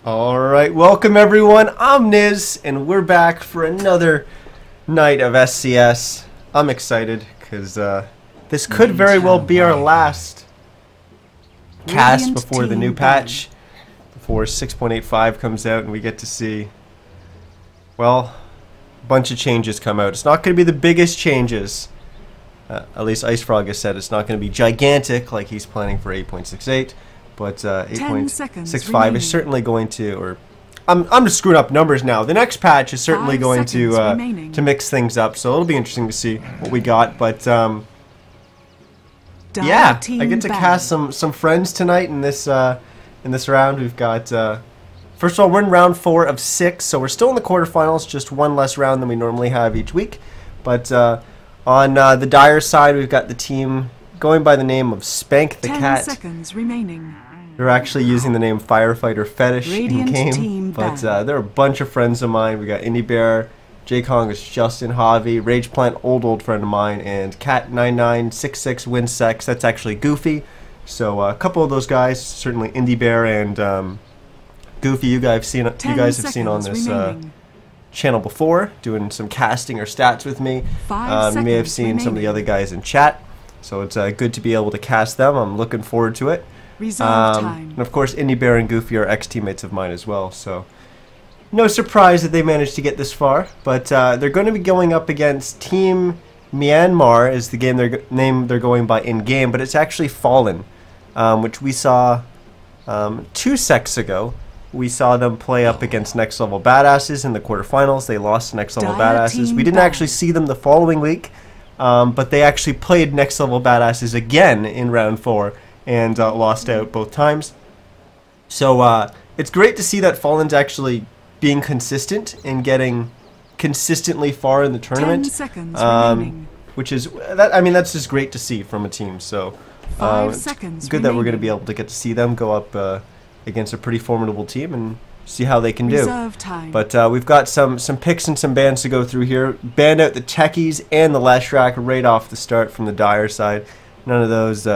Alright, welcome everyone, I'm Niz, and we're back for another night of SCS. I'm excited, because this could very well be our last cast before the new patch, before 6.85 comes out and we get to see, well, a bunch of changes come out. It's not going to be the biggest changes, at least IceFrog has said it's not going to be gigantic like he's planning for 8.68. But 8.65 is certainly going to, or I'm just screwing up numbers now. The next patch is certainly going to mix things up, so it'll be interesting to see what we got. But yeah, I get to cast some friends tonight in this round. We've got first of all, we're in round 4 of 6, so we're still in the quarterfinals, just one less round than we normally have each week. But on the Dire side, we've got the team going by the name of Spank the Cat. 10 seconds remaining. They're actually using the name Firefighter Fetish in game, but they're a bunch of friends of mine. We got Indie Bear, J Kong is Justin, Javi, Rage Plant, old friend of mine, and Cat9966 Winsex. That's actually Goofy. So a couple of those guys, certainly Indie Bear and Goofy. You guys have seen on this channel before, doing some casting or stats with me. You may have seen some of the other guys in chat. So it's good to be able to cast them. I'm looking forward to it. And of course, Indie Bear and Goofy are ex-teammates of mine as well. So no surprise that they managed to get this far. But they're going to be going up against Team Myanmar is the name they're going by in game. But it's actually Fallen, which we saw 2 secs ago. We saw them play up against Next Level Badasses in the quarterfinals. They lost to Next Level Badasses. We didn't actually see them the following week. But they actually played Next Level Badasses again in round 4 and lost out both times. So it's great to see that Fallen's actually being consistent and getting consistently far in the tournament. 10 seconds remaining. Which is that's just great to see from a team. So it's good that we're going to be able to get to see them go up against a pretty formidable team and see how they can do. But we've got some picks and some bans to go through here. Banned out the Techies and the Leshrac right off the start from the Dire side. None of those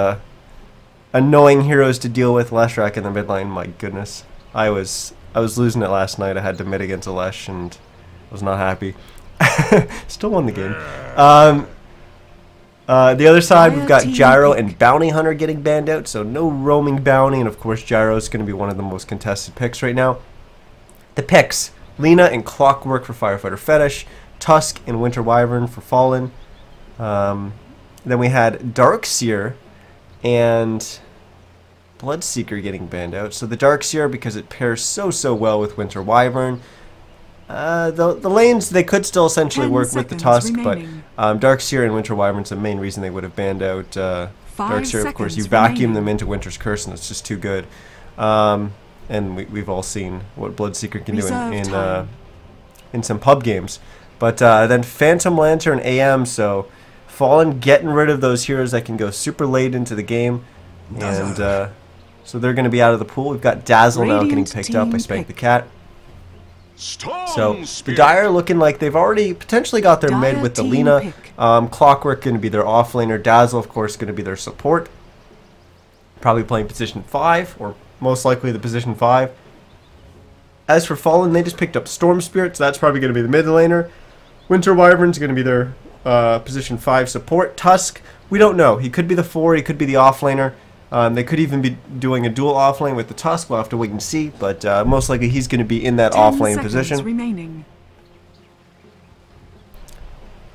annoying heroes to deal with. Leshrac in the mid lane, my goodness. I was losing it last night. I had to mid against a Lesh and I was not happy. Still won the game. The other side, we've got Gyro and Bounty Hunter getting banned out, so no roaming Bounty, and of course Gyro is going to be one of the most contested picks right now. The picks, Lena and Clockwork for Firefighter Fetish, Tusk and Winter Wyvern for Fallen. Then we had Darkseer and Bloodseeker getting banned out. So the Darkseer, because it pairs so well with Winter Wyvern. The lanes, they could still essentially work with the Tusk, remaining. But Darkseer and Winter Wyvern's the main reason they would have banned out Darkseer. Of course, you vacuum them into Winter's Curse and it's just too good. And we've all seen what Bloodseeker can do in some pub games. But then Phantom Lantern AM, so Fallen getting rid of those heroes that can go super late into the game. And so they're going to be out of the pool. We've got Dazzle now getting picked up by Spank the Cat. So the Dire looking like they've already potentially got their mid with the Lena. Clockwork going to be their offlaner. Dazzle, of course, going to be their support. Probably playing position 5, or most likely the position 5. As for Fallen, they just picked up Storm Spirit, so that's probably going to be the mid laner. Winter Wyvern's going to be their position 5 support. Tusk, we don't know. He could be the 4, he could be the offlaner. They could even be doing a dual offlane with the Tusk. We'll have to wait and see, but most likely he's going to be in that offlane position. Remaining.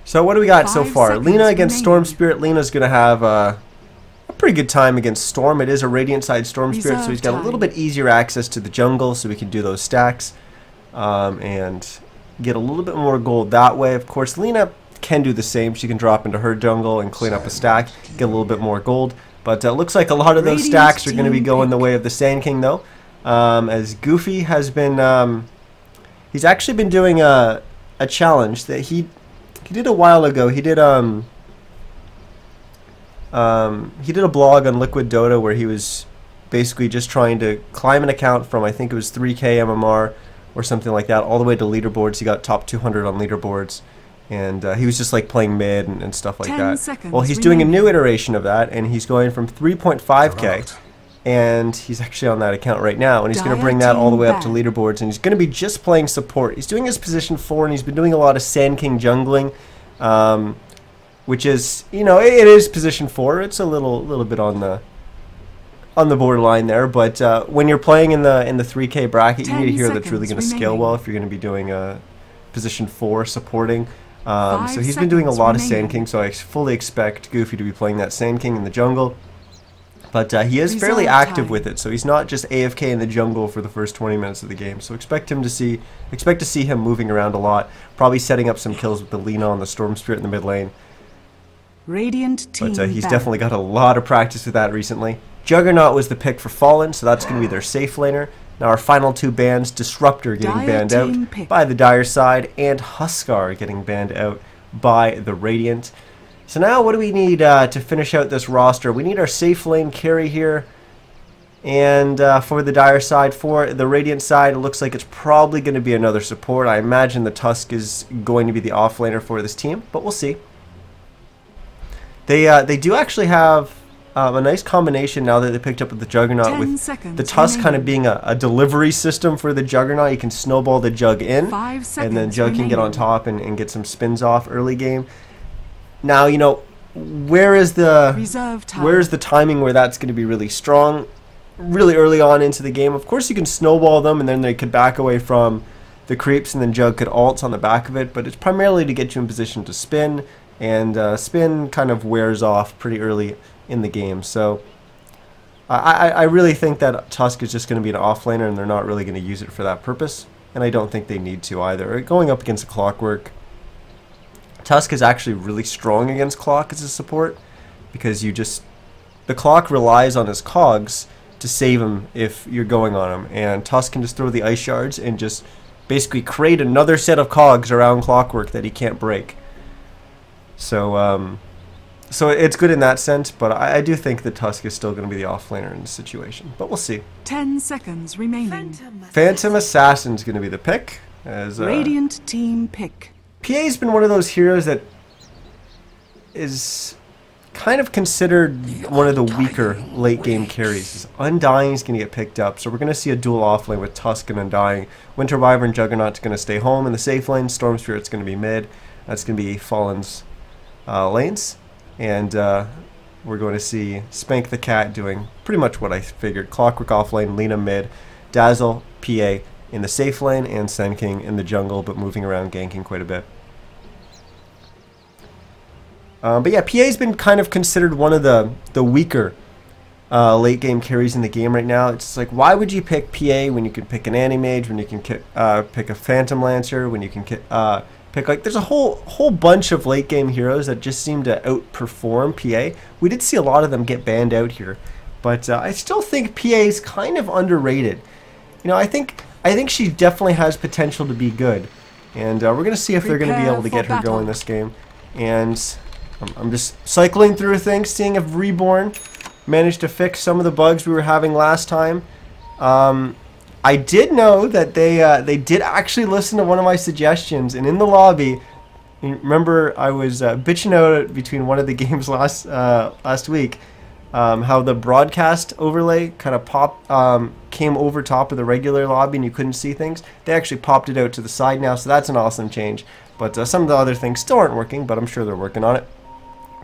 So what do we got so far? Lena against Storm Spirit. Lena's going to have a pretty good time against Storm. It is a Radiant side Storm Spirit, so he's got a little bit easier access to the jungle, so we can do those stacks and get a little bit more gold that way. Of course, Lena can do the same. She can drop into her jungle and clean up a stack, get a little bit more gold. But it looks like a lot of those stacks are going to be going the way of the Sand King, though. As Goofy has been, he's actually been doing a challenge that he did a while ago. He did a blog on Liquid Dota where he was basically just trying to climb an account from, I think it was 3K MMR or something like that, all the way to leaderboards. He got top 200 on leaderboards. And he was just like playing mid and stuff like that. Well, he's doing a new iteration of that, and he's going from 3.5k And he's actually on that account right now, and he's going to bring that all the way up to leaderboards, and he's going to be just playing support. He's doing his position 4, and he's been doing a lot of Sand King jungling, which is, you know, it is position 4. It's a little bit on the borderline there, but when you're playing in the 3K bracket, you need a hero that's really going to scale well if you're going to be doing a position 4 supporting. So he's been doing a lot of Sand King, so I fully expect Goofy to be playing that Sand King in the jungle. But he is fairly active with it, so he's not just AFK in the jungle for the first 20 minutes of the game. So expect to see him moving around a lot, probably setting up some kills with the Lina on the Storm Spirit in the mid lane. Radiant team but he's definitely got a lot of practice with that recently. Juggernaut was the pick for Fallen, so that's going to be their safe laner. Now our final 2 bans, Disruptor getting banned out by the Dire side, and Huskar getting banned out by the Radiant. So now what do we need to finish out this roster? We need our safe lane carry here. And for the Dire side, for the Radiant side, it looks like it's probably going to be another support. I imagine the Tusk is going to be the offlaner for this team, but we'll see. They do actually have a nice combination now that they picked up with the Juggernaut, with the Tusk kind of being a delivery system for the Juggernaut. You can snowball the Jug in, and then Jug can get on top and get some spins off early game. Now, you know, where is the timing where that's going to be really strong? Really early on into the game. Of course, you can snowball them, and then they could back away from the creeps, and then Jug could ult on the back of it. But it's primarily to get you in position to spin, and spin kind of wears off pretty early in the game. So I really think that Tusk is just going to be an offlaner, and they're not really going to use it for that purpose. And I don't think they need to either. Going up against a Clockwork, Tusk is actually really strong against Clock as a support, because the Clock relies on his cogs to save him if you're going on him, and Tusk can just throw the ice shards and just basically create another set of cogs around Clockwork that he can't break. So so it's good in that sense, but I do think that Tusk is still going to be the offlaner in this situation, but we'll see. 10 seconds remaining. Phantom Assassin's going to be the pick. As Radiant team pick. PA's been one of those heroes that is kind of considered one of the weaker late game carries. Undying is going to get picked up, so we're going to see a dual offlane with Tusk and Undying. Winter Wyvern Juggernaut's going to stay home in the safe lane. Storm Spirit's going to be mid. That's going to be Fallen's lanes. And we're going to see Spank the Cat doing pretty much what I figured. Clockwork offlane, Lina mid, Dazzle, PA in the safe lane, and Sand King in the jungle, but moving around, ganking quite a bit. But yeah, PA's been kind of considered one of the weaker late game carries in the game right now. It's like, why would you pick PA when you can pick an Anti-Mage, when you can pick a Phantom Lancer, when you can pick, like, there's a whole bunch of late game heroes that just seem to outperform PA. We did see a lot of them get banned out here, but I still think PA is kind of underrated. You know, I think she definitely has potential to be good, and we're going to see if they're going to be able to get her going this game. And I'm just cycling through things, seeing if Reborn managed to fix some of the bugs we were having last time. I did know that they did actually listen to one of my suggestions, and in the lobby, remember I was bitching out between one of the games last week, how the broadcast overlay kind of came over top of the regular lobby and you couldn't see things. They actually popped it out to the side now, so that's an awesome change. But some of the other things still aren't working, but I'm sure they're working on it.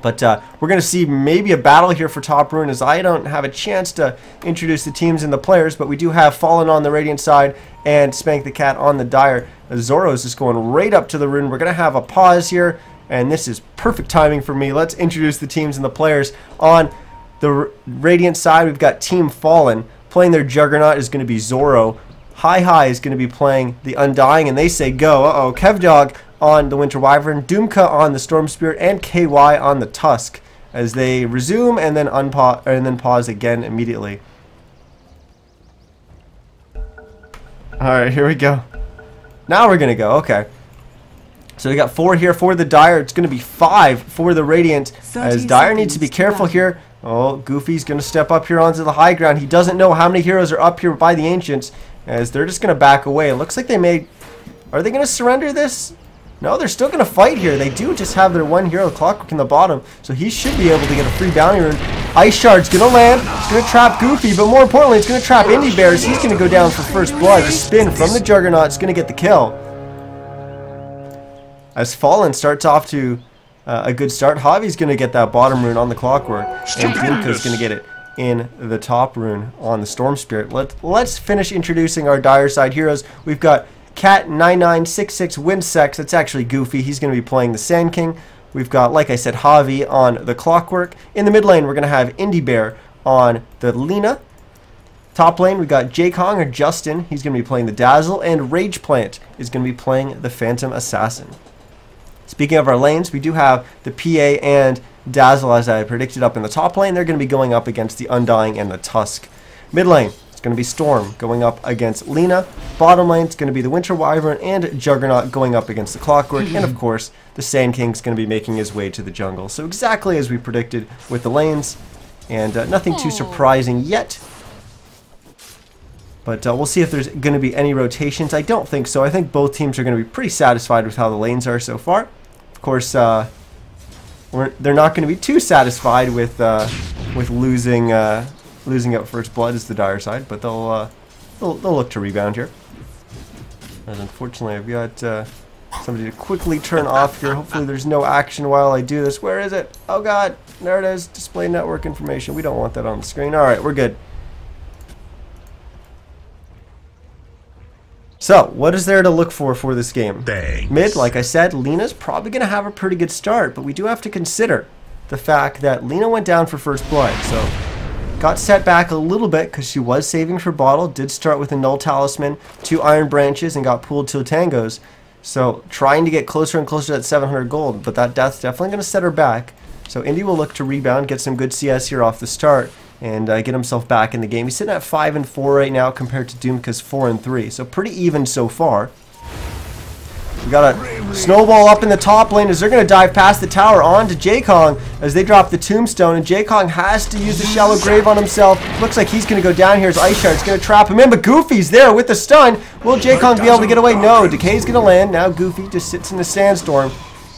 But we're going to see maybe a battle here for top rune, as I don't have a chance to introduce the teams and the players, but we do have Fallen on the Radiant side and Spank the Cat on the Dire. Zoro's just going right up to the rune. We're going to have a pause here, and this is perfect timing for me. Let's introduce the teams and the players. On the Radiant side, we've got Team Fallen. Playing their Juggernaut is going to be Zoro. Hi is going to be playing the Undying, and they say go. Uh-oh, Kevdog on the Winter Wyvern, Doomka on the Storm Spirit, and KY on the Tusk, as they resume and then pause again immediately. Alright, here we go. Now we're gonna go, okay. So we got 4 here for the Dire. It's gonna be 5 for the Radiant, as Dire needs to be careful here. Oh, Goofy's gonna step up here onto the high ground. He doesn't know how many heroes are up here by the Ancients, as they're just gonna back away. It looks like they may... Are they gonna surrender this? No, they're still going to fight here. They do just have their one hero, Clockwork, in the bottom, so he should be able to get a free bounty rune. Ice Shard's going to land. It's going to trap Goofy, but more importantly, it's going to trap Indie Bears. He's going to go down for first blood. The spin from the Juggernaut is going to get the kill. As Fallen starts off to a good start, Javi's going to get that bottom rune on the Clockwork, and Dinka's going to get it in the top rune on the Storm Spirit. Let's finish introducing our dire side heroes. We've got Cat9966 Winsex. That's actually Goofy. He's going to be playing the Sand King. We've got, like I said, Javi on the Clockwork. In the mid lane, we're going to have Indie Bear on the Lina. Top lane, we've got J-Kong or Justin. He's going to be playing the Dazzle. And Rage Plant is going to be playing the Phantom Assassin. Speaking of our lanes, we do have the PA and Dazzle, as I predicted, up in the top lane. They're going to be going up against the Undying and the Tusk. Mid lane, it's going to be Storm going up against Lina. Bottom lane, it's going to be the Winter Wyvern and Juggernaut going up against the Clockwork. And of course, the Sand King's going to be making his way to the jungle. So exactly as we predicted with the lanes, and nothing too surprising yet. But we'll see if there's going to be any rotations. I don't think so. I think both teams are going to be pretty satisfied with how the lanes are so far. Of course, they're not going to be too satisfied with losing out first blood as the dire side, but they'll look to rebound here. And unfortunately, I've got somebody to quickly turn off here. Hopefully, there's no action while I do this. Where is it? Oh God, there it is. Display network information. We don't want that on the screen. All right, we're good. So, what is there to look for this game? Thanks. Mid, like I said, Lina's probably going to have a pretty good start, but we do have to consider the fact that Lina went down for first blood, so got set back a little bit because she was saving for bottle, did start with a Null Talisman, 2 Iron Branches, and got pulled 2 Tangos, so trying to get closer and closer to that 700 gold, but that death's definitely going to set her back. So Indy will look to rebound, get some good CS here off the start, and get himself back in the game. He's sitting at 5 and 4 right now compared to Doomka's 4 and 3, so pretty even so far. We got a snowball up in the top lane as they're going to dive past the tower onto J-Kong as they drop the tombstone, and J-Kong has to use the shallow grave on himself. Looks like he's going to go down here as Ice Shard's going to trap him in, but Goofy's there with the stun. Will J-Kong be able to get away? No, Decay's going to land. Now Goofy just sits in the sandstorm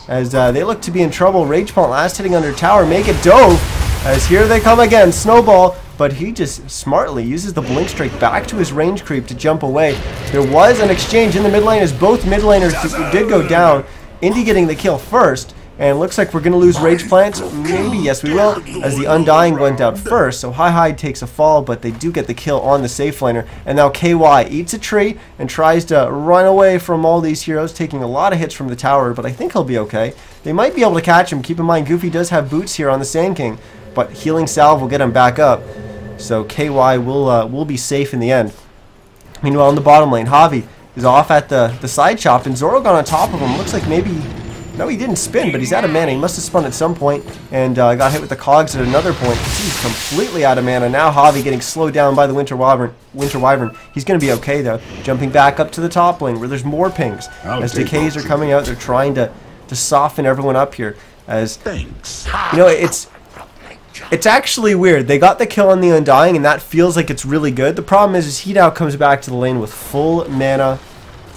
as they look to be in trouble. Rage Plant last hitting under tower, make it dove. As here they come again, Snowball, but he just smartly uses the Blink Strike back to his range creep to jump away. There was an exchange in the mid lane as both mid laners did go down. Indy getting the kill first, and looks like we're going to lose Rage Plant. Maybe, yes we will, as the Undying went out first. So Hi takes a fall, but they do get the kill on the safe laner. And now KY eats a tree and tries to run away from all these heroes, taking a lot of hits from the tower, but I think he'll be okay. They might be able to catch him. Keep in mind, Goofy does have boots here on the Sand King, but Healing Salve will get him back up. So KY will be safe in the end. Meanwhile, in the bottom lane, Javi is off at the side shop, and Zoro got on top of him. Looks like maybe... No, he didn't spin, but he's out of mana. He must have spun at some point, and got hit with the cogs at another point. He's completely out of mana. Now Javi getting slowed down by the Winter Wyvern. He's going to be okay, though. Jumping back up to the top lane, where there's more pings. As decays are coming out, they're trying to soften everyone up here. As, you know, it's actually weird. They got the kill on the Undying, and that feels like it's really good. The problem is he now comes back to the lane with full mana,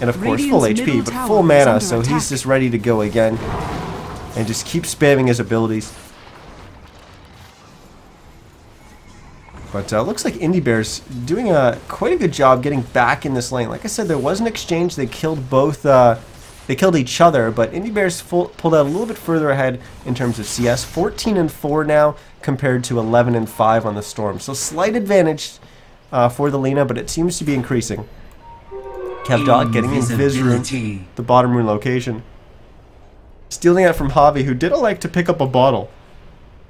and of course full HP, but full mana, so he's just ready to go again, and just keep spamming his abilities. But looks like Indie Bear's doing quite a good job getting back in this lane. Like I said, there was an exchange. They killed both... They killed each other, but Indie Bears pulled out a little bit further ahead in terms of CS. 14 and 4 now compared to 11 and 5 on the Storm. So slight advantage for the Lina, but it seems to be increasing. Kevdog getting in Viz rune, the bottom rune location. Stealing it from Javi, who did like to pick up a bottle.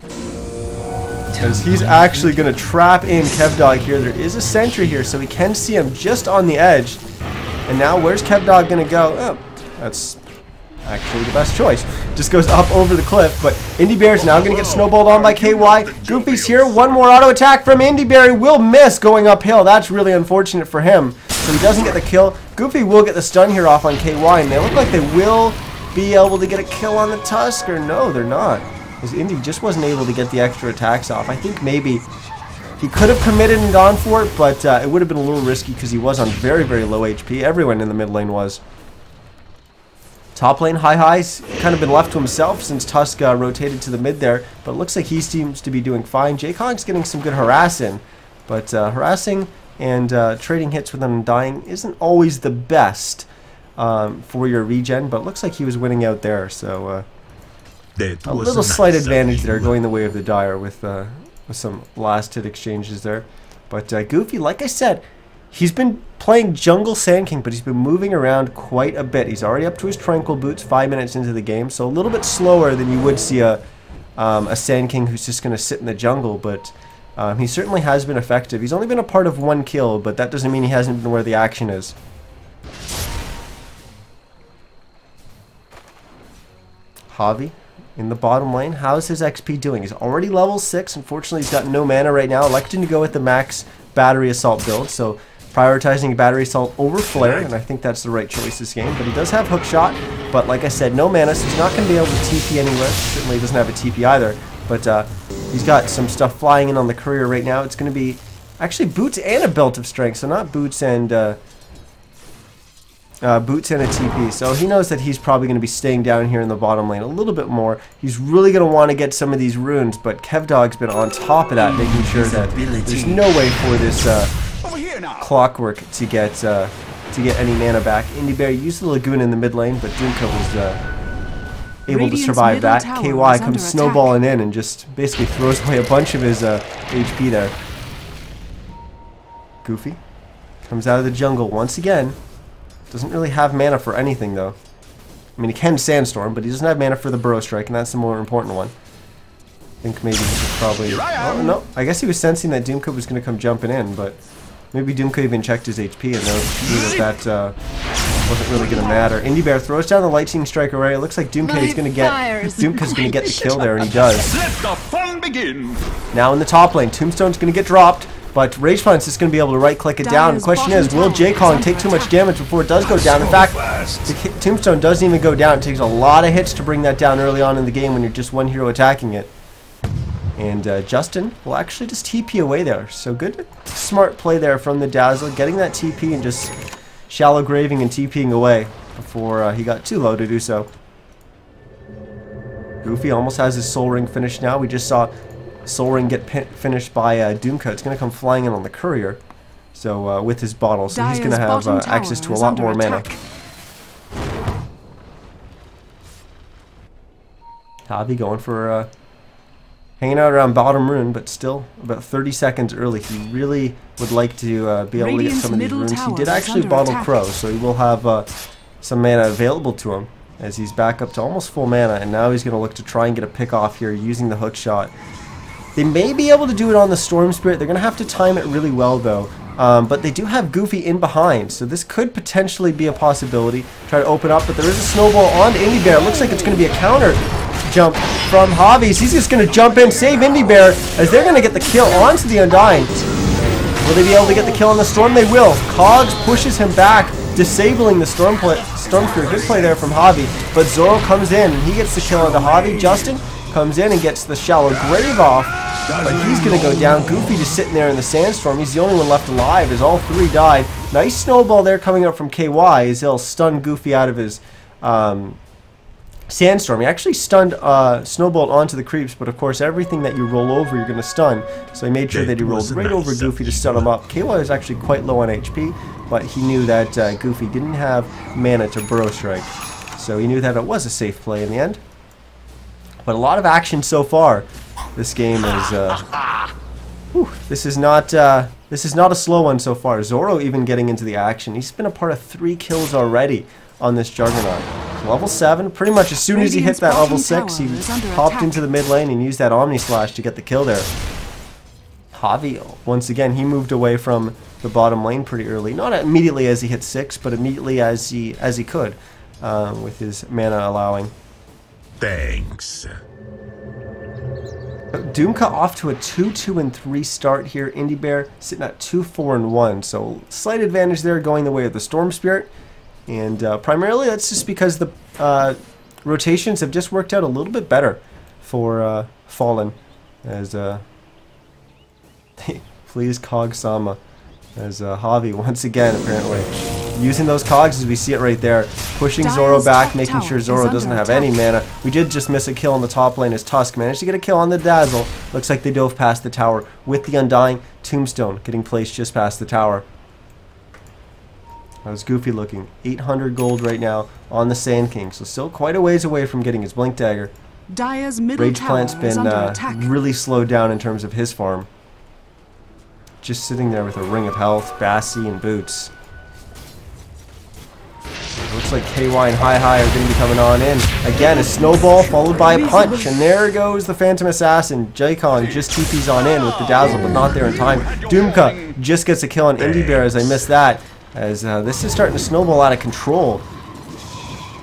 Because he's actually going to trap in Kevdog here. There is a sentry here, so we can see him just on the edge. And now where's Kevdog going to go? Oh, that's actually the best choice. Just goes up over the cliff, but Indie Bear's now going to get snowballed on by KY. Goofy's here. One more auto attack from Indie Bear. He will miss going uphill. That's really unfortunate for him. So he doesn't get the kill. Goofy will get the stun here off on KY, and they look like they will be able to get a kill on the Tusk, or no, they're not. Because Indy just wasn't able to get the extra attacks off. I think maybe he could have committed and gone for it, but it would have been a little risky because he was on very, very low HP. Everyone in the mid lane was. Top lane, High's kind of been left to himself since Tusk rotated to the mid there, but it looks like he seems to be doing fine. J-Kong's getting some good harassing, but harassing and trading hits with Undying isn't always the best for your regen, but it looks like he was winning out there, so a little slight advantage there going the way of the Dire with some last hit exchanges there. But Goofy, like I said, he's been playing jungle Sand King, but he's been moving around quite a bit. He's already up to his Tranquil Boots 5 minutes into the game, so a little bit slower than you would see a Sand King who's just going to sit in the jungle, but he certainly has been effective. He's only been a part of 1 kill, but that doesn't mean he hasn't been where the action is. Javi in the bottom lane. How's his XP doing? He's already level 6. Unfortunately, he's got no mana right now. Electing to go with the max battery assault build, so prioritizing battery assault over flare, and I think that's the right choice this game. But he does have hook shot, but like I said, no mana, so he's not going to be able to TP anywhere. Certainly he doesn't have a TP either, but he's got some stuff flying in on the courier right now. It's going to be actually boots and a belt of strength, so not boots and boots and a TP. So he knows that he's probably going to be staying down here in the bottom lane a little bit more. He's really going to want to get some of these runes, but KevDog's been on top of that, making sure that there's no way for this Clockwork to get any mana back. IndieBear used the Lagoon in the mid lane, but Doomco was able to survive that. KY comes snowballing in and just basically throws away a bunch of his HP there. Goofy comes out of the jungle once again. Doesn't really have mana for anything though. I mean, he can Sandstorm, but he doesn't have mana for the Burrow Strike, and that's the more important one. I think maybe he should probably... Oh, no. I guess he was sensing that Doomco was going to come jumping in, but maybe Doomco even checked his HP and knew that wasn't really going to matter. IndieBear throws down the Lightning Strike array. It looks like Doomco's going to get the kill there, and he does. Let the fun begin. Now in the top lane, Tombstone's going to get dropped, but Rage Plant's just going to be able to right-click it down. The question is, will J-Kong take too much damage before it does go down? In fact, the Tombstone doesn't even go down. It takes a lot of hits to bring that down early on in the game when you're just one hero attacking it. And Justin will actually just TP away there. So good, smart play there from the Dazzle, getting that TP and just shallow graving and TPing away before he got too low to do so. Goofy almost has his Soul Ring finished now. We just saw Soul Ring get finished by Doomco. It's going to come flying in on the courier. So with his bottle, so he's going to have access to a lot more mana. Javi going for hanging out around bottom rune, but still about 30 seconds early. He really would like to be able to get some of these runes. He did actually bottle Crow, so he will have some mana available to him as he's back up to almost full mana, and now he's going to look to try and get a pick off here using the hook shot. They may be able to do it on the Storm Spirit. They're going to have to time it really well though. But they do have Goofy in behind, so this could potentially be a possibility. Try to open up, but there is a snowball on IndieBear. It looks like it's going to be a counter jump from Hobbies. He's just going to jump in, save IndieBear, as they're going to get the kill onto the Undying. Will they be able to get the kill on the Storm? They will. Cogs pushes him back, disabling the Storm Spirit. Good play there from Javi, but Zoro comes in, and he gets the kill onto Javi. Justin comes in and gets the shallow grave off, but he's going to go down. Goofy just sitting there in the Sandstorm. He's the only one left alive as all three died. Nice snowball there coming up from KY as he'll stun Goofy out of his Sandstorm. He actually stunned Snowbolt onto the creeps, but of course everything that you roll over you're going to stun. So he made sure that he rolled right over Goofy to stun him up. KY was actually quite low on HP, but he knew that Goofy didn't have mana to Burrow Strike. So he knew that it was a safe play in the end. But a lot of action so far. This game is this is not a slow one so far. Zoro even getting into the action. He's been a part of 3 kills already on this Juggernaut. Level 7, pretty much as soon as he hit that level 6, he popped into the mid lane and used that Omni Slash to get the kill there. Javi, once again, he moved away from the bottom lane pretty early. Not immediately as he hit 6, but immediately as he could, with his mana allowing. Thanks. Doomka off to a 2-2-3 start here. IndieBear sitting at 2-4-1, so slight advantage there going the way of the Storm Spirit. And primarily that's just because the rotations have just worked out a little bit better for Fallen, as please Kog-sama, as Javi once again apparently using those cogs as we see it right there. Pushing Zoro back, making sure Zoro doesn't have any mana. We did just miss a kill on the top lane as Tusk managed to get a kill on the Dazzle. Looks like they dove past the tower with the Undying Tombstone getting placed just past the tower. How's Goofy looking? 800 gold right now on the Sand King, so still quite a ways away from getting his Blink Dagger. Dire's middle Rage tower Plant's is been under attack. really slowed down in terms of his farm. Just sitting there with a Ring of Health, Bassy, and Boots. Looks like KY and Hi are going to be coming on in. Again, a snowball followed by a punch, and there goes the Phantom Assassin. J-Kong just TP's on in with the Dazzle, but not there in time. Doomka just gets a kill on Indie Bear as I missed that, as this is starting to snowball out of control.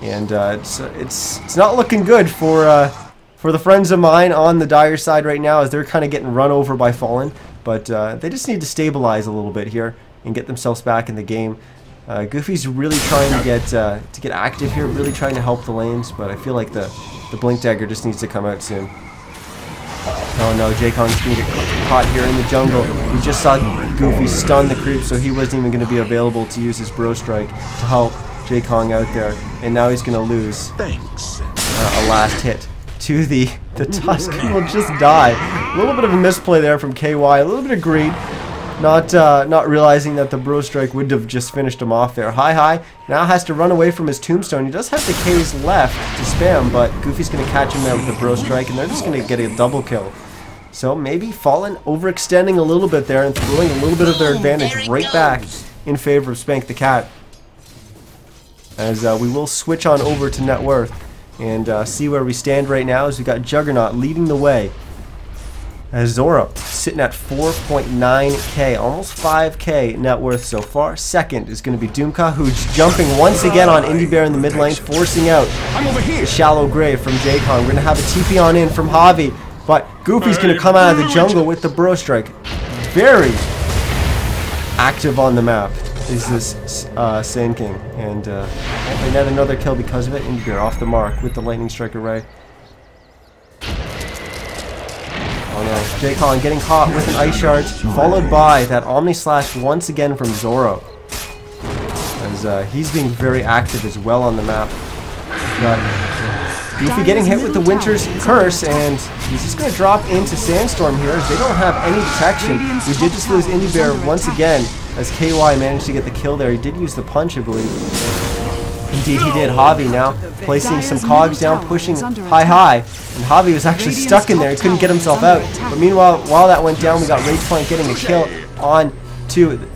And it's not looking good for the friends of mine on the Dire side right now, as they're kind of getting run over by Fallen. But they just need to stabilize a little bit here and get themselves back in the game. Goofy's really trying to get active here, really trying to help the lanes, but I feel like the Blink Dagger just needs to come out soon. Oh no, J-Kong's going to get caught here in the jungle. We just saw Goofy stun the creep, so he wasn't even going to be available to use his Bro Strike to help J-Kong out there. And now he's going to lose a last hit to the Tusk. He will just die. A little bit of a misplay there from KY, a little bit of greed. Not realizing that the Bro Strike would have just finished him off there. Hi now has to run away from his Tombstone. He does have the K's left to spam, but Goofy's going to catch him there with the Bro Strike, and they're just going to get a double kill. So maybe Fallen overextending a little bit there and throwing a little bit of their advantage right back in favor of Spank the Cat. As we will switch on over to net worth and see where we stand right now, as we got Juggernaut leading the way. As Zoro sitting at 4.9k, almost 5k net worth so far. Second is going to be Doomka, who's jumping once again on Indie Bear in the mid lane, forcing out the Shallow Grave from J-Kong. We're going to have a TP on in from Javi, but Goofy's going to come out of the jungle with the Bro Strike. Very active on the map is this Sand King, and they net another kill because of it. Indie Bear off the mark with the Lightning Strike Array. Oh no, J-Kong getting caught with an Ice Shard, followed by that Omni Slash once again from Zoro. As he's being very active as well on the map. But Goofy getting hit with the Winter's Curse, and he's just going to drop into Sandstorm here, as they don't have any detection. We did just lose Indie Bear once again, as KY managed to get the kill there. He did use the punch, I believe. Indeed he did. Javi now placing some cogs down, pushing high, and Javi was actually stuck in there. He couldn't get himself out. But meanwhile, while that went down, we got Rage Plant getting a kill on to the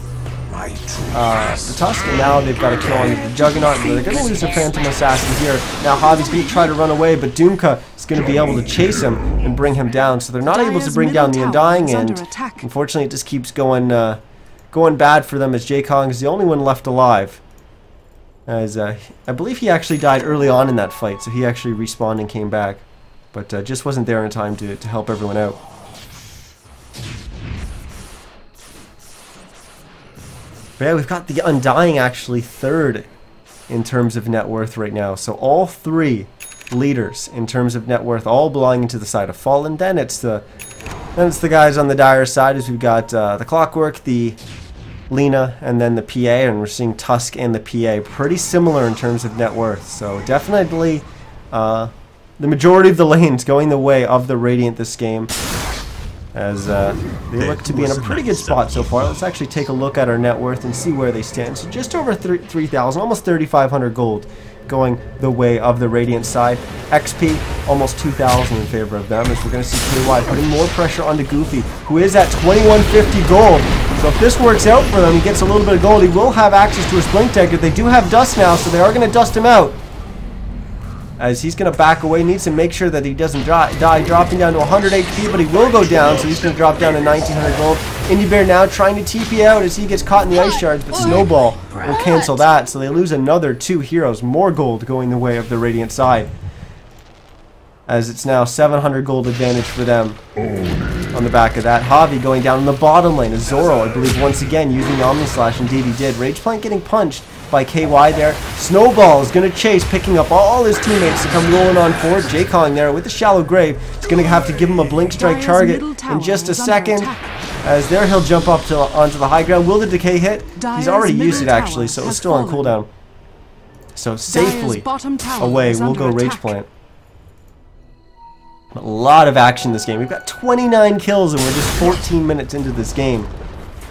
Tusk, and now they've got a kill on the Juggernaut. They're going to lose their Phantom Assassin here. Now Javi's going to try to run away, but Doomka is going to be able to chase him and bring him down. So they're not able to bring down the Undying, and unfortunately it just keeps going bad for them, as J-Kong is the only one left alive. As I believe he actually died early on in that fight, so he actually respawned and came back, but just wasn't there in time to help everyone out. But yeah, we've got the Undying actually third in terms of net worth right now. So all three leaders in terms of net worth, all belonging to the side of Fallen. Then it's the guys on the Dire side, as we've got the Clockwork, the Lena, and then the PA, and we're seeing Tusk and the PA pretty similar in terms of net worth. So definitely the majority of the lanes going the way of the Radiant this game, as they look to be in a pretty good spot so far. Let's actually take a look at our net worth and see where they stand. So just over 3,000, almost 3,500 gold going the way of the Radiant side. XP almost 2,000 in favor of them, as we're going to see KY putting more pressure onto Goofy, who is at 2,150 gold. So if this works out for them, he gets a little bit of gold, he will have access to his Blink Dagger. They do have dust now, so they are going to dust him out, as he's going to back away. Needs to make sure that he doesn't die, dropping down to 100 HP, but he will go down, so he's going to drop down to 1,900 gold. Indie Bear now trying to TP out as he gets caught in the Ice Shards, but Snowball will cancel that, so they lose another 2 heroes. More gold going the way of the Radiant side, as it's now 700 gold advantage for them on the back of that. Javi going down in the bottom lane as Zoro, I believe, once again using the Omni Slash. Indeed he did. Rage Plant getting punched by KY there. Snowball is going to chase, picking up all his teammates to come rolling on forward. J-Kong there with the Shallow Grave. He's going to have to give him a Blink Strike target in just a second. As there, he'll jump up onto the high ground. Will the decay hit? He's already used it, middle actually, so tower it's has still on fallen. cooldown. So safely bottom tower away, is we'll under go Rage attack. Plant. A lot of action this game. We've got 29 kills and we're just 14 minutes into this game.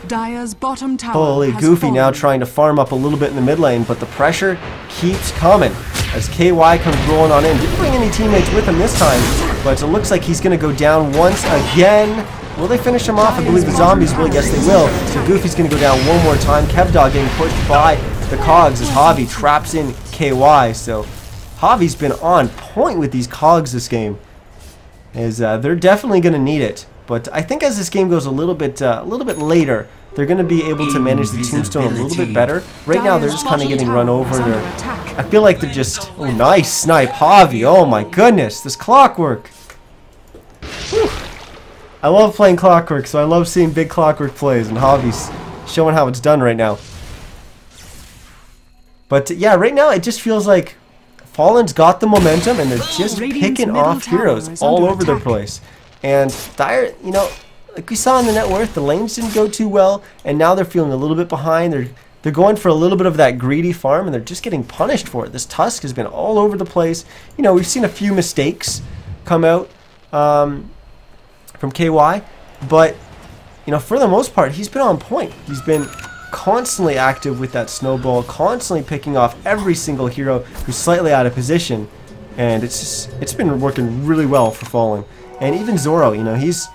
Dire's bottom tower Holy has Goofy fallen. now trying to farm up a little bit in the mid lane, but the pressure keeps coming as KY comes rolling on in. Didn't bring any teammates with him this time, but it looks like he's going to go down once again. Will they finish him off? I believe the zombies will. Yes, they will. So Goofy's going to go down one more time. Kevdog getting pushed by the cogs as Javi traps in KY. So Javi's been on point with these cogs this game. They're definitely going to need it. But I think as this game goes a little bit later, they're going to be able to manage the tombstone a little bit better. Right now, they're just kind of getting run over. I feel like they're just... Oh, nice snipe. Javi. Oh, my goodness. This Clockwork. Whew. I love playing Clockwork, so I love seeing big Clockwork plays. And Javi's showing how it's done right now. But, yeah, right now, it just feels like Fallen's got the momentum, and they're just picking off heroes all over their place. And Dire, you know, like we saw in the net worth, the lanes didn't go too well, and now they're feeling a little bit behind. They're going for a little bit of that greedy farm, and they're just getting punished for it. This Tusk has been all over the place. You know, we've seen a few mistakes come out from KY, but, you know, for the most part, he's been on point. He's been constantly active with that snowball, constantly picking off every single hero who's slightly out of position, and it's been working really well for Fallen. And even Zoro, you know, he's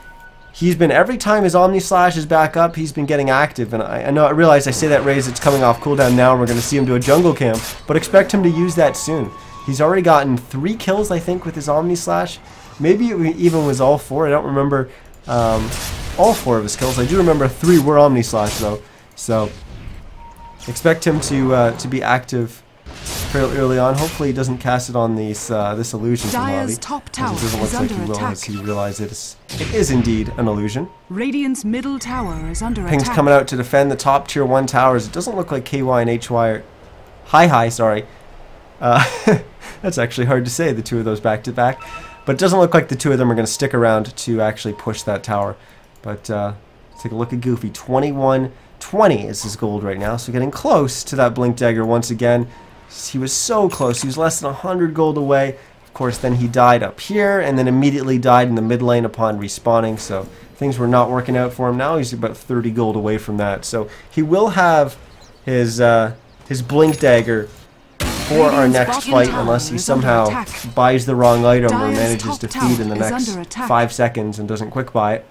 been, every time his Omni Slash is back up, he's been getting active. And I realize I say that Raze, it's coming off cooldown now, and we're going to see him do a jungle camp, but expect him to use that soon. He's already gotten 3 kills, I think, with his Omni Slash. Maybe it even was all 4. I don't remember all 4 of his kills. I do remember 3 were Omni Slash, though. So expect him to be active fairly early on. Hopefully he doesn't cast it on this illusion from Dire's Javi, top as tower it doesn't look is like he under will, attack. as he realizes it is indeed an illusion. Radiant's middle tower is under Ping's attack. coming out to defend the top tier 1 towers. It doesn't look like KY and HY are... Hi, sorry. That's actually hard to say, the two of those back to back. But it doesn't look like the two of them are going to stick around to actually push that tower. But let's take a look at Goofy. 21-20 is his gold right now. So getting close to that Blink Dagger once again. He was so close. He was less than 100 gold away. Of course, then he died up here and then immediately died in the mid lane upon respawning. So things were not working out for him. Now he's about 30 gold away from that. So he will have his Blink Dagger for our next fight, unless he somehow buys the wrong item or manages to feed in the next 5 seconds and doesn't quick buy it.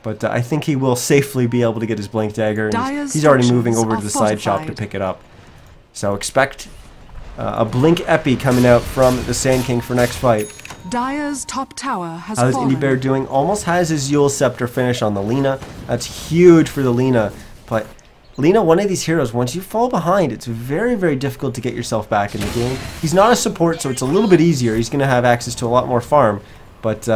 But I think he will safely be able to get his Blink Dagger, and he's already moving over to the side shop to pick it up. So expect a Blink Epi coming out from the Sand King for next fight. Dire's top tower has How's fallen. Indie Bear doing? Almost has his Yule Scepter finish on the Lina. That's huge for the Lina. But Lina, one of these heroes, once you fall behind, it's very, very difficult to get yourself back in the game. He's not a support, so it's a little bit easier. He's going to have access to a lot more farm. But,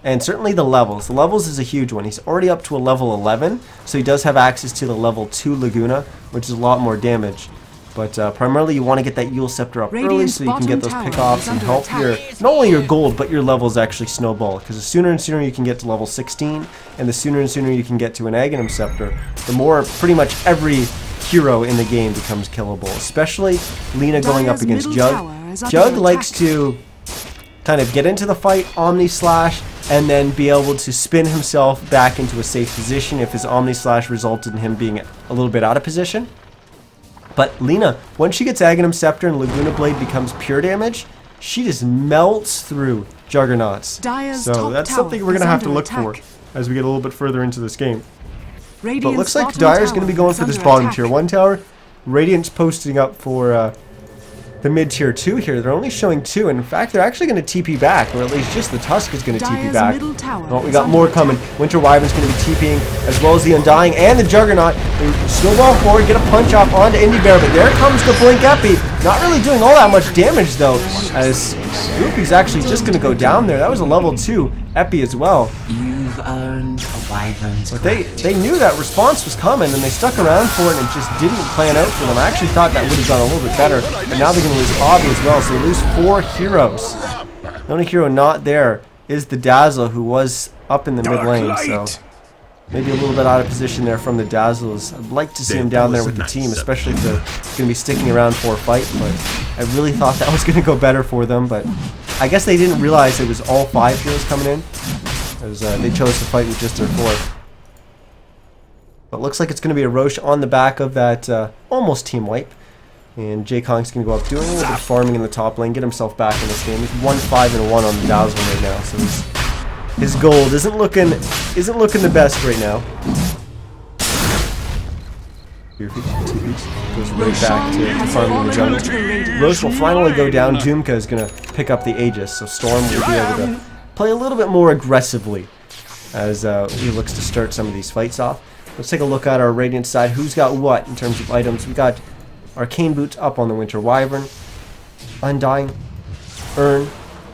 and certainly the levels. The levels is a huge one. He's already up to a level 11, so he does have access to the level 2 Laguna, which is a lot more damage. But primarily you want to get that Yule Scepter up early so you can get those pickoffs and help your, not only your gold, but your levels actually snowball. Because the sooner and sooner you can get to level 16, and the sooner and sooner you can get to an Aghanim Scepter, the more pretty much every hero in the game becomes killable. Especially Lina going up against Jug. Jug likes to kind of get into the fight, Omni Slash, and then be able to spin himself back into a safe position if his Omni Slash resulted in him being a little bit out of position. But Lina, once she gets Aghanim Scepter and Laguna Blade becomes pure damage, she just melts through Juggernauts. So that's something we're going to have to look for as we get a little bit further into this game. But looks like Dire's going to be going for this bottom tier 1 tower. Radiant's posting up for the mid tier 2 here. They're only showing 2, and in fact they're actually going to TP back, or at least just the Tusk is going to TP back. Oh, we got more coming. Winter Wyvern's going to be TPing, as well as the Undying and the Juggernaut. They snowball forward, get a punch off onto Indie Bear, but there comes the Blink Epi. Not really doing all that much damage though, as Goofy's actually just going to go down there. That was a level 2 Epi as well. You've earned a Wyvern's But they knew that response was coming, and they stuck around for it, and it just didn't plan out for them. I actually thought that would have gone a little bit better, but now they're going to lose Avi as well, so they lose 4 heroes. The only hero not there is the Dazzle, who was up in the mid lane, so maybe a little bit out of position there from the Dazzles. I'd like to see him down there with the team, especially if they're going to be sticking around for a fight, but I really thought that was going to go better for them, but I guess they didn't realize it was all 5 heroes coming in, as they chose to fight with just their 4. But it looks like it's going to be a Roche on the back of that almost team wipe. And Jay Kong's going to go up doing a little bit of farming in the top lane, get himself back in this game. He's 1-5-1 on the Dazzle right now, so his gold isn't looking the best right now. Goes right back to farming in the jungle. Roche will finally go down. Doomka is going to pick up the Aegis, so Storm will be able to play a little bit more aggressively as he looks to start some of these fights off. Let's take a look at our Radiant side. Who's got what in terms of items? We got Arcane Boots up on the Winter Wyvern, Undying, Urn,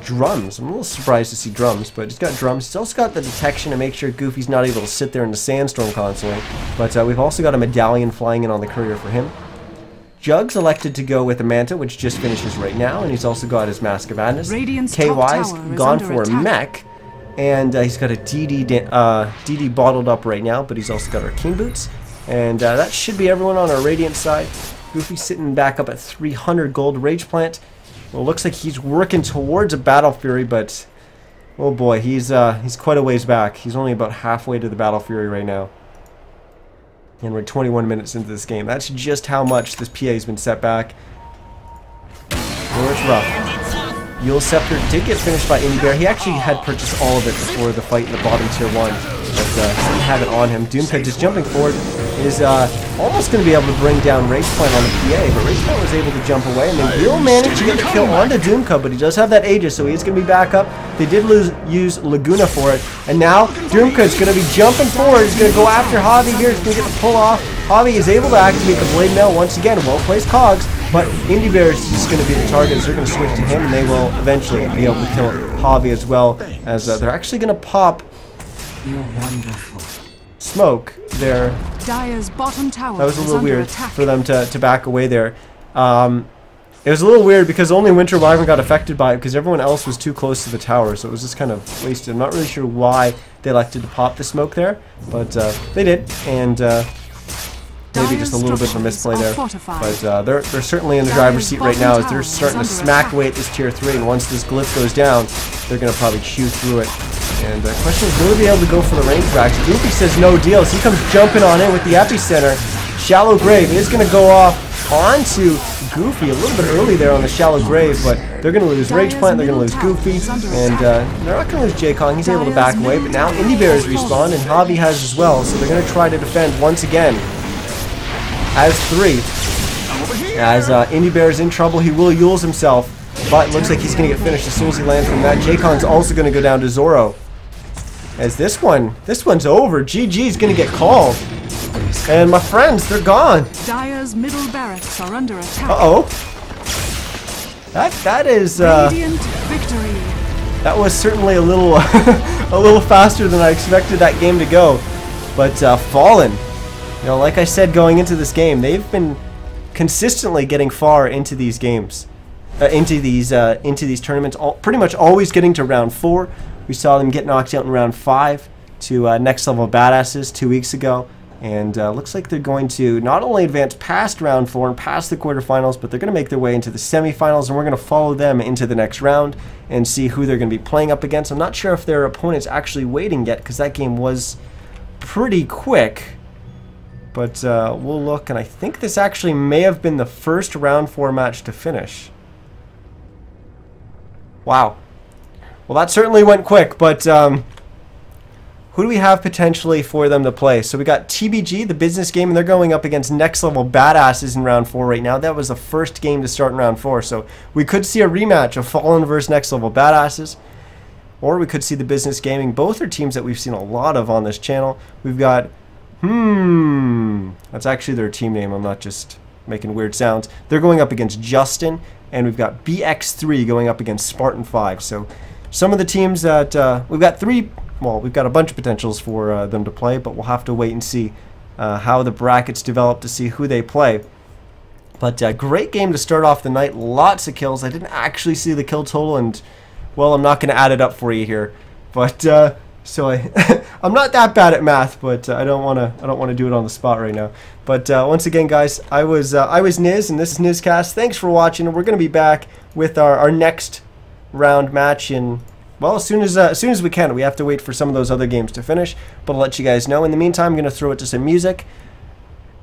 Drums. I'm a little surprised to see Drums, but he's got Drums. He's also got the detection to make sure Goofy's not able to sit there in the Sandstorm constantly. But we've also got a Medallion flying in on the courier for him. Jug's elected to go with a Manta, which just finishes right now, and he's also got his Mask of Madness. KY's gone for a Mech, and he's got a DD bottled up right now, but he's also got Arcane Boots. And that should be everyone on our Radiant side. Goofy's sitting back up at 300 gold. Rage Plant, well, looks like he's working towards a Battle Fury, but oh boy, he's quite a ways back. He's only about halfway to the Battle Fury right now. And we're 21 minutes into this game. That's just how much this PA has been set back. Oh, it's rough. Yule Scepter did get finished by Indie Bear. He actually had purchased all of it before the fight in the bottom tier 1, but didn't have it on him. Doomka just jumping forward is almost going to be able to bring down Rage Plant on the PA, but Rage Plant was able to jump away, and they will manage to get the kill onto Doomka, but he does have that Aegis, so he is going to be back up. They did use Laguna for it, and now Doomka is going to be jumping forward. He's going to go after Javi here. He's going to get the pull off. Javi is able to activate the Blade Mail once again. Well-placed Cogs, but Indie Bear is just going to be the target, as they're going to switch to him, and they will eventually be able to kill Javi as well, as they're actually going to pop Smoke there. Dire's bottom tower that was a little weird for them to back away there. It was a little weird because only Winter Wyvern got affected by it because everyone else was too close to the tower, so it was just kind of wasted. I'm not really sure why they elected to pop the smoke there, but they did, and maybe just a little bit of a misplay there. But they're certainly in the driver's seat right now as they're starting to smack away at this tier 3, and once this glyph goes down, they're going to probably chew through it. And the question is, will they be able to go for the range tracks? Goofy says no deal, so he comes jumping on in with the Epicenter. Shallow Grave is going to go off onto Goofy a little bit early there on the Shallow Grave, but they're going to lose Rage Plant, they're going to lose Goofy, and they're not going to lose Jay Kong. He's able to back away, but now Indie Bear has respawned, and Javi has as well, so they're going to try to defend once again. As 3. As Indie Bear is in trouble, he will Yules himself, but it looks like he's going to get finished as soon as he lands from that. Jay Kong's also going to go down to Zoro. As this one's over. GG's going to get called. And my friends, they're gone. Dire's middle barracks are under attack. Uh-oh. That is Radiant victory. That was certainly a little a little faster than I expected that game to go. But Fallen, you know, like I said going into this game, they've been consistently getting far into these games. Into these tournaments, pretty much always getting to round 4. We saw them get knocked out in round 5 to Next Level Badasses 2 weeks ago, and looks like they're going to not only advance past round 4 and past the quarterfinals, but they're going to make their way into the semifinals, and we're going to follow them into the next round and see who they're going to be playing up against. I'm not sure if their opponent's actually waiting yet, because that game was pretty quick, but we'll look, and I think this actually may have been the first round 4 match to finish. Wow. Well, that certainly went quick, but who do we have potentially for them to play? So we got TBG, the business game, and they're going up against Next Level Badasses in round 4 right now. That was the first game to start in round 4, so we could see a rematch of Fallen versus Next Level Badasses, or we could see the business gaming. Both are teams that we've seen a lot of on this channel. We've got, that's actually their team name. I'm not just making weird sounds. They're going up against Justin, and we've got BX3 going up against Spartan 5. So some of the teams that we've got we've got a bunch of potentials for them to play, but we'll have to wait and see how the brackets develop to see who they play. But great game to start off the night. Lots of kills. I didn't actually see the kill total, and well, I'm not going to add it up for you here. But So I'm not that bad at math, but I don't want to do it on the spot right now. But once again, guys, I was Niz, and this is NizCast. Thanks for watching, and we're gonna be back with our next round match in, well, as soon as we can. We have to wait for some of those other games to finish, but I'll let you guys know. In the meantime, I'm gonna throw it to some music.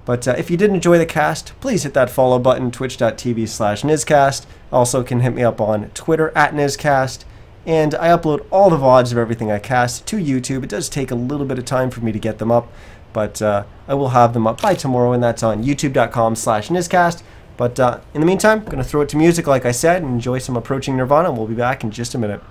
But if you did enjoy the cast, please hit that follow button, twitch.tv/NizCast. Also can hit me up on Twitter @NizCast. And I upload all the VODs of everything I cast to YouTube. It does take a little bit of time for me to get them up, but I will have them up by tomorrow, and that's on youtube.com/NizCast. But in the meantime, I'm going to throw it to music like I said, and enjoy some approaching Nirvana, and we'll be back in just a minute.